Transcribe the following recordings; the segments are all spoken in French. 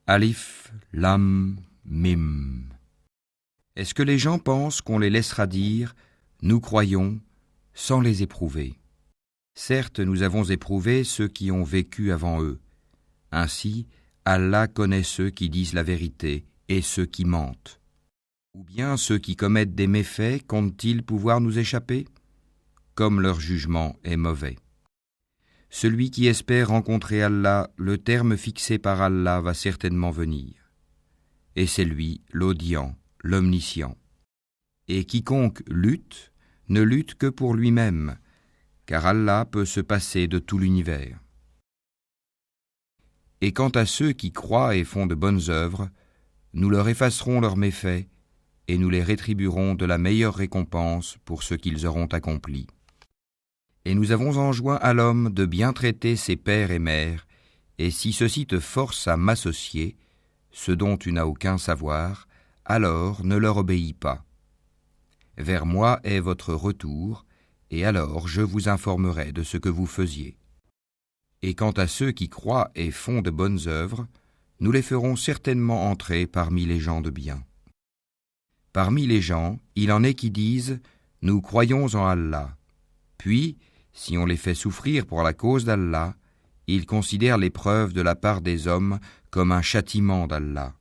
Alif, Lam, Mim. Est-ce que les gens pensent qu'on les laissera dire « Nous croyons » sans les éprouver? Certes, nous avons éprouvé ceux qui ont vécu avant eux. Ainsi, Allah connaît ceux qui disent la vérité et ceux qui mentent. Ou bien ceux qui commettent des méfaits comptent-ils pouvoir nous échapper? Comme leur jugement est mauvais. Celui qui espère rencontrer Allah, le terme fixé par Allah va certainement venir. Et c'est lui, l'audient, l'omniscient. Et quiconque lutte, ne lutte que pour lui-même, car Allah peut se passer de tout l'univers. Et quant à ceux qui croient et font de bonnes œuvres, nous leur effacerons leurs méfaits, et nous les rétribuerons de la meilleure récompense pour ce qu'ils auront accompli. Et nous avons enjoint à l'homme de bien traiter ses pères et mères, et si ceux-ci te forcent à m'associer, ce dont tu n'as aucun savoir, alors ne leur obéis pas. Vers moi est votre retour, et alors je vous informerai de ce que vous faisiez. Et quant à ceux qui croient et font de bonnes œuvres, nous les ferons certainement entrer parmi les gens de bien. Parmi les gens, il en est qui disent « Nous croyons en Allah ». Puis, si on les fait souffrir pour la cause d'Allah, ils considèrent l'épreuve de la part des hommes comme un châtiment d'Allah.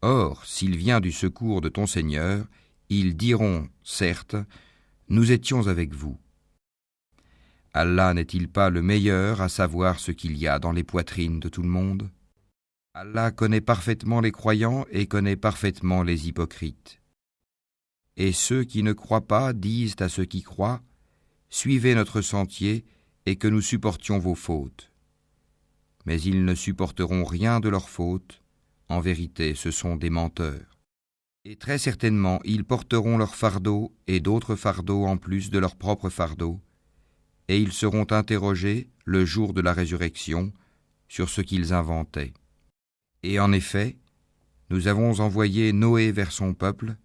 Or, s'il vient du secours de ton Seigneur, ils diront, certes, nous étions avec vous. Allah n'est-il pas le meilleur à savoir ce qu'il y a dans les poitrines de tout le monde? Allah connaît parfaitement les croyants et connaît parfaitement les hypocrites. Et ceux qui ne croient pas disent à ceux qui croient, suivez notre sentier et que nous supportions vos fautes. Mais ils ne supporteront rien de leurs fautes, en vérité ce sont des menteurs. Et très certainement ils porteront leur fardeau et d'autres fardeaux en plus de leur propre fardeau, et ils seront interrogés le jour de la résurrection sur ce qu'ils inventaient. Et en effet, nous avons envoyé Noé vers son peuple,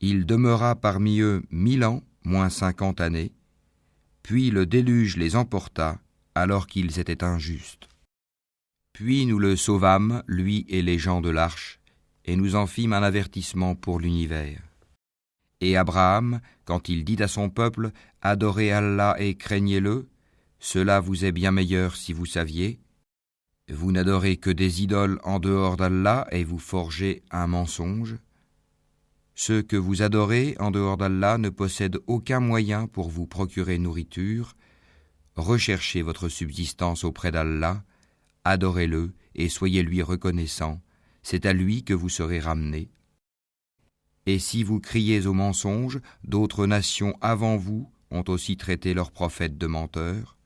il demeura parmi eux 1000 ans, moins 50 années, puis le déluge les emporta alors qu'ils étaient injustes. Puis nous le sauvâmes, lui et les gens de l'arche, et nous en fîmes un avertissement pour l'univers. Et Abraham, quand il dit à son peuple « Adorez Allah et craignez-le, cela vous est bien meilleur si vous saviez. Vous n'adorez que des idoles en dehors d'Allah et vous forgez un mensonge. Ceux que vous adorez en dehors d'Allah ne possèdent aucun moyen pour vous procurer nourriture. Recherchez votre subsistance auprès d'Allah, adorez-le et soyez-lui reconnaissants, c'est à lui que vous serez ramenés. Et si vous criez au mensonge, d'autres nations avant vous ont aussi traité leurs prophètes de menteurs.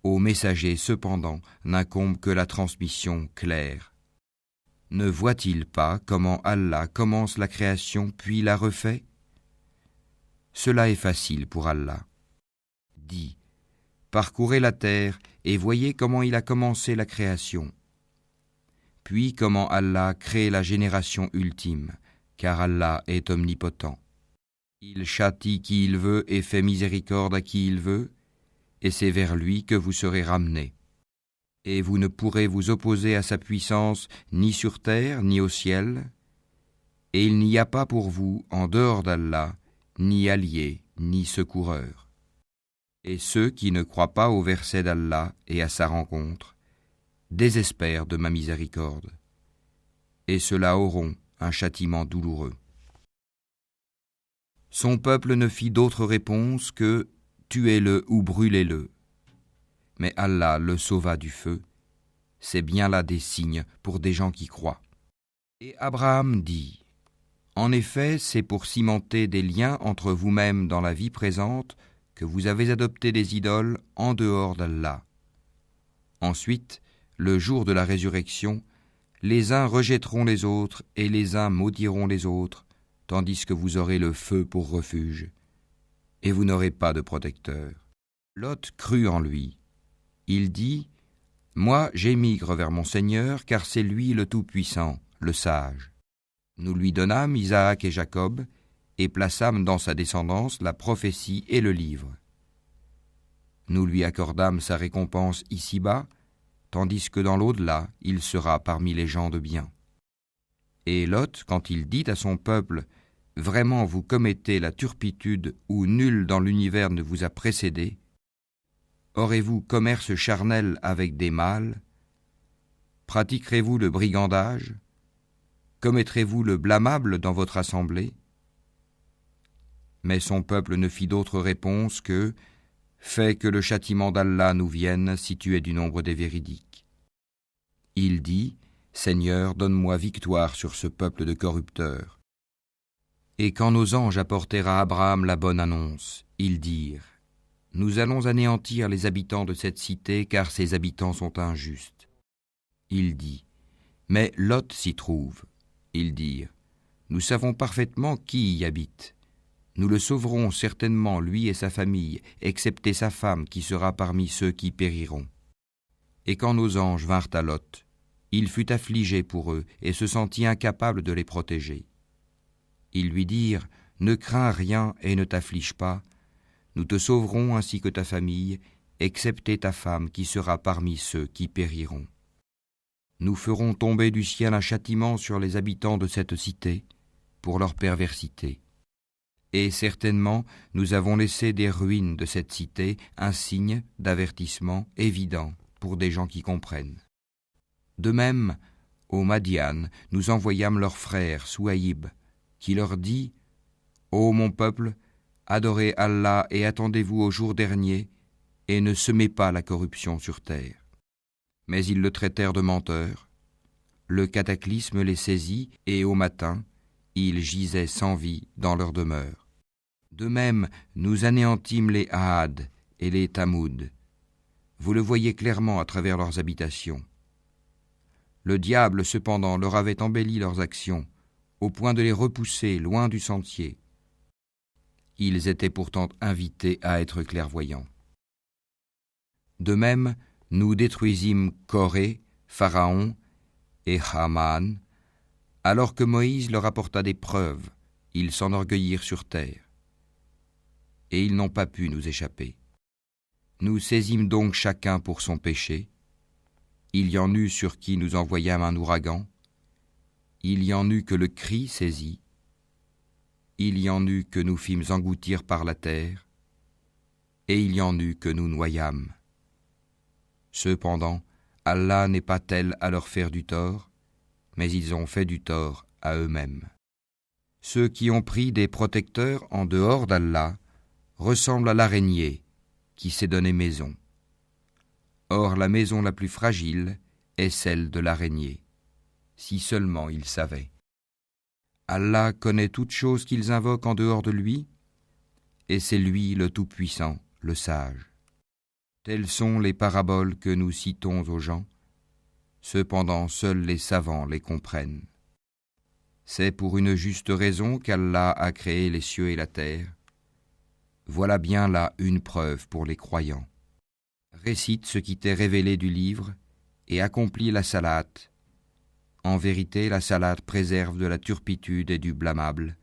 Aux messagers, cependant, n'incombe que la transmission claire. Ne voit-il pas comment Allah commence la création puis la refait? Cela est facile pour Allah. Dis, parcourez la terre et voyez comment il a commencé la création. Puis comment Allah crée la génération ultime, car Allah est omnipotent. Il châtie qui il veut et fait miséricorde à qui il veut, et c'est vers lui que vous serez ramenés. Et vous ne pourrez vous opposer à sa puissance ni sur terre ni au ciel, et il n'y a pas pour vous, en dehors d'Allah, ni allié, ni secoureur. Et ceux qui ne croient pas au verset d'Allah et à sa rencontre, désespèrent de ma miséricorde, et ceux-là auront un châtiment douloureux. Son peuple ne fit d'autre réponse que « Tuez-le ou brûlez-le ». Mais Allah le sauva du feu. C'est bien là des signes pour des gens qui croient. Et Abraham dit, en effet, c'est pour cimenter des liens entre vous-mêmes dans la vie présente que vous avez adopté des idoles en dehors d'Allah. Ensuite, le jour de la résurrection, les uns rejetteront les autres et les uns maudiront les autres, tandis que vous aurez le feu pour refuge, et vous n'aurez pas de protecteur. Lot crut en lui. Il dit, « Moi, j'émigre vers mon Seigneur, car c'est lui le Tout-Puissant, le Sage. » Nous lui donnâmes Isaac et Jacob, et plaçâmes dans sa descendance la prophétie et le livre. Nous lui accordâmes sa récompense ici-bas, tandis que dans l'au-delà, il sera parmi les gens de bien. Et Lot, quand il dit à son peuple « Vraiment vous commettez la turpitude où nul dans l'univers ne vous a précédé, aurez-vous commerce charnel avec des mâles? Pratiquerez-vous le brigandage? Commettrez-vous le blâmable dans votre assemblée ?» Mais son peuple ne fit d'autre réponse que « Fais que le châtiment d'Allah nous vienne si tu es du nombre des véridiques. » Il dit « Seigneur, donne-moi victoire sur ce peuple de corrupteurs. » Et quand nos anges apportèrent à Abraham la bonne annonce, ils dirent « Nous allons anéantir les habitants de cette cité, car ses habitants sont injustes. » Il dit « Mais Lot s'y trouve. » Ils dirent « Nous savons parfaitement qui y habite. Nous le sauverons certainement, lui et sa famille, excepté sa femme qui sera parmi ceux qui périront. » Et quand nos anges vinrent à Lot, il fut affligé pour eux et se sentit incapable de les protéger. Ils lui dirent « Ne crains rien et ne t'afflige pas. Nous te sauverons ainsi que ta famille, excepté ta femme qui sera parmi ceux qui périront. Nous ferons tomber du ciel un châtiment sur les habitants de cette cité pour leur perversité. Et certainement, nous avons laissé des ruines de cette cité un signe d'avertissement évident pour des gens qui comprennent. De même, aux Madian, nous envoyâmes leur frère Souaïb, qui leur dit « Ô mon peuple, adorez Allah et attendez-vous au jour dernier, et ne semez pas la corruption sur terre. » Mais ils le traitèrent de menteur. Le cataclysme les saisit, et au matin, ils gisaient sans vie dans leur demeure. De même, nous anéantîmes les Ahad et les Tamoud. Vous le voyez clairement à travers leurs habitations. Le diable, cependant, leur avait embelli leurs actions, au point de les repousser loin du sentier. Ils étaient pourtant invités à être clairvoyants. De même, nous détruisîmes Corée, Pharaon et Haman, alors que Moïse leur apporta des preuves, ils s'enorgueillirent sur terre. Et ils n'ont pas pu nous échapper. Nous saisîmes donc chacun pour son péché. Il y en eut sur qui nous envoyâmes un ouragan. Il y en eut que le cri saisit. Il y en eut que nous fîmes engloutir par la terre. Et il y en eut que nous noyâmes. Cependant, Allah n'est pas tel à leur faire du tort, mais ils ont fait du tort à eux-mêmes. Ceux qui ont pris des protecteurs en dehors d'Allah ressemblent à l'araignée qui s'est donné maison. Or, la maison la plus fragile est celle de l'araignée, si seulement ils savaient. Allah connaît toutes choses qu'ils invoquent en dehors de lui, et c'est lui le Tout-Puissant, le Sage. Telles sont les paraboles que nous citons aux gens, cependant seuls les savants les comprennent. C'est pour une juste raison qu'Allah a créé les cieux et la terre. Voilà bien là une preuve pour les croyants. Récite ce qui t'est révélé du livre et accomplis la salate. En vérité, la salate préserve de la turpitude et du blâmable.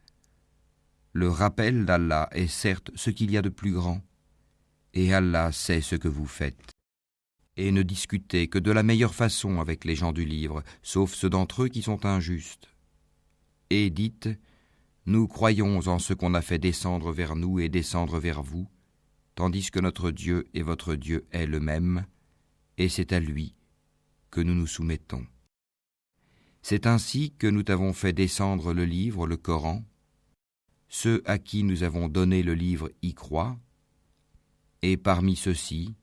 Le rappel d'Allah est certes ce qu'il y a de plus grand, et Allah sait ce que vous faites. Et ne discutez que de la meilleure façon avec les gens du livre, sauf ceux d'entre eux qui sont injustes. Et dites, nous croyons en ce qu'on a fait descendre vers nous et descendre vers vous, tandis que notre Dieu et votre Dieu est le même, et c'est à lui que nous nous soumettons. C'est ainsi que nous t'avons fait descendre le livre, le Coran. Ceux à qui nous avons donné le livre y croient, et parmi ceux-ci,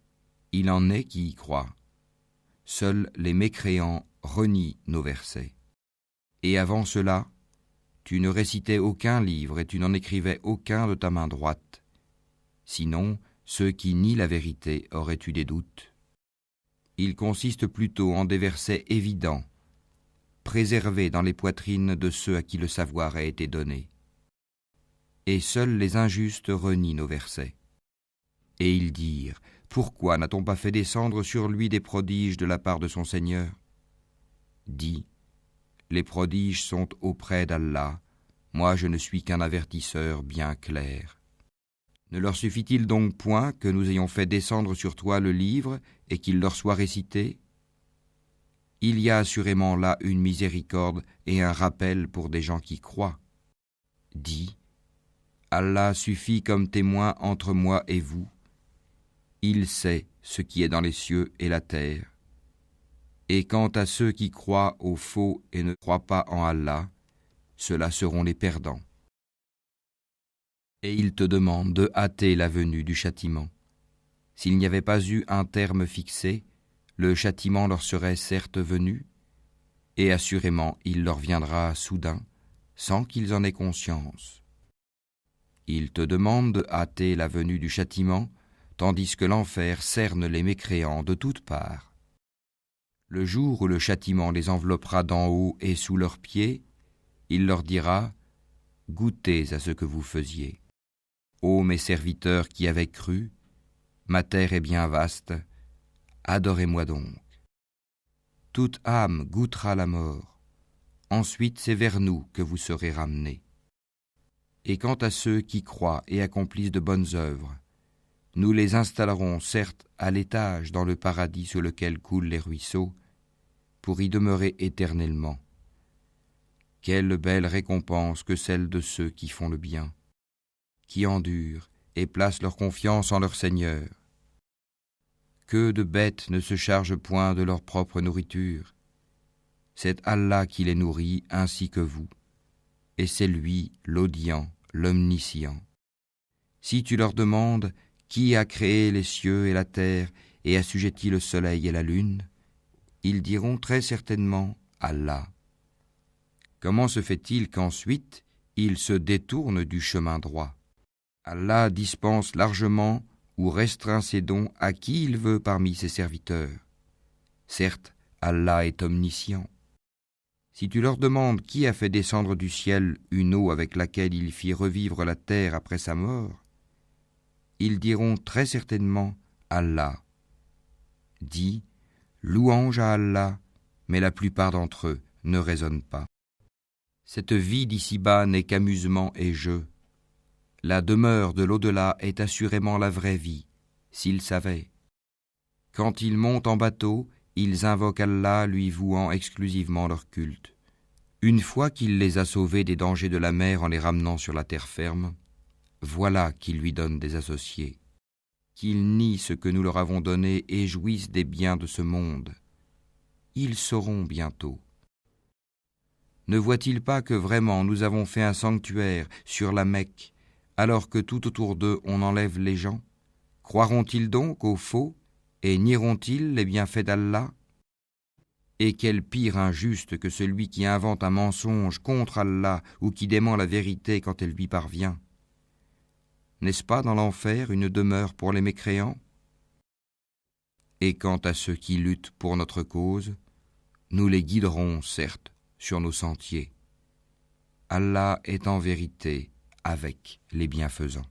il en est qui y croient. Seuls les mécréants renient nos versets. Et avant cela, tu ne récitais aucun livre et tu n'en écrivais aucun de ta main droite. Sinon, ceux qui nient la vérité auraient eu des doutes. Il consiste plutôt en des versets évidents, préservés dans les poitrines de ceux à qui le savoir a été donné. Et seuls les injustes renient nos versets. Et ils dirent, pourquoi n'a-t-on pas fait descendre sur lui des prodiges de la part de son Seigneur ? Dis, les prodiges sont auprès d'Allah, moi je ne suis qu'un avertisseur bien clair. Ne leur suffit-il donc point que nous ayons fait descendre sur toi le livre et qu'il leur soit récité ? Il y a assurément là une miséricorde et un rappel pour des gens qui croient. Dis, Allah suffit comme témoin entre moi et vous. Il sait ce qui est dans les cieux et la terre. Et quant à ceux qui croient au faux et ne croient pas en Allah, ceux-là seront les perdants. Et ils te demandent de hâter la venue du châtiment. S'il n'y avait pas eu un terme fixé, le châtiment leur serait certes venu, et assurément il leur viendra soudain, sans qu'ils en aient conscience. Ils te demandent de hâter la venue du châtiment, tandis que l'enfer cerne les mécréants de toutes parts. Le jour où le châtiment les enveloppera d'en haut et sous leurs pieds, il leur dira « Goûtez à ce que vous faisiez. Ô mes serviteurs qui avez cru, ma terre est bien vaste, adorez-moi donc. Toute âme goûtera la mort, ensuite c'est vers nous que vous serez ramenés. Et quant à ceux qui croient et accomplissent de bonnes œuvres, nous les installerons certes à l'étage dans le paradis sous lequel coulent les ruisseaux, pour y demeurer éternellement. Quelle belle récompense que celle de ceux qui font le bien, qui endurent et placent leur confiance en leur Seigneur. Que de bêtes ne se chargent point de leur propre nourriture. C'est Allah qui les nourrit ainsi que vous, et c'est lui l'audient, l'omniscient. Si tu leur demandes qui a créé les cieux et la terre et assujetti le soleil et la lune, ils diront très certainement Allah. Comment se fait-il qu'ensuite ils se détournent du chemin droit? Allah dispense largement ou restreint ses dons à qui il veut parmi ses serviteurs. Certes, Allah est omniscient. Si tu leur demandes qui a fait descendre du ciel une eau avec laquelle il fit revivre la terre après sa mort, ils diront très certainement Allah. Dis, louange à Allah, mais la plupart d'entre eux ne raisonnent pas. Cette vie d'ici-bas n'est qu'amusement et jeu. La demeure de l'au-delà est assurément la vraie vie, s'ils savaient. Quand ils montent en bateau, ils invoquent Allah, lui vouant exclusivement leur culte. Une fois qu'il les a sauvés des dangers de la mer en les ramenant sur la terre ferme, voilà qu'ils lui donnent des associés. Qu'ils nient ce que nous leur avons donné et jouissent des biens de ce monde. Ils sauront bientôt. Ne voient-ils pas que vraiment nous avons fait un sanctuaire sur la Mecque, alors que tout autour d'eux on enlève les gens? Croiront-ils donc au faux et nieront-ils les bienfaits d'Allah? Et quel pire injuste que celui qui invente un mensonge contre Allah ou qui dément la vérité quand elle lui parvient. N'est-ce pas dans l'enfer une demeure pour les mécréants? Et quant à ceux qui luttent pour notre cause, nous les guiderons, certes, sur nos sentiers. Allah est en vérité avec les bienfaisants.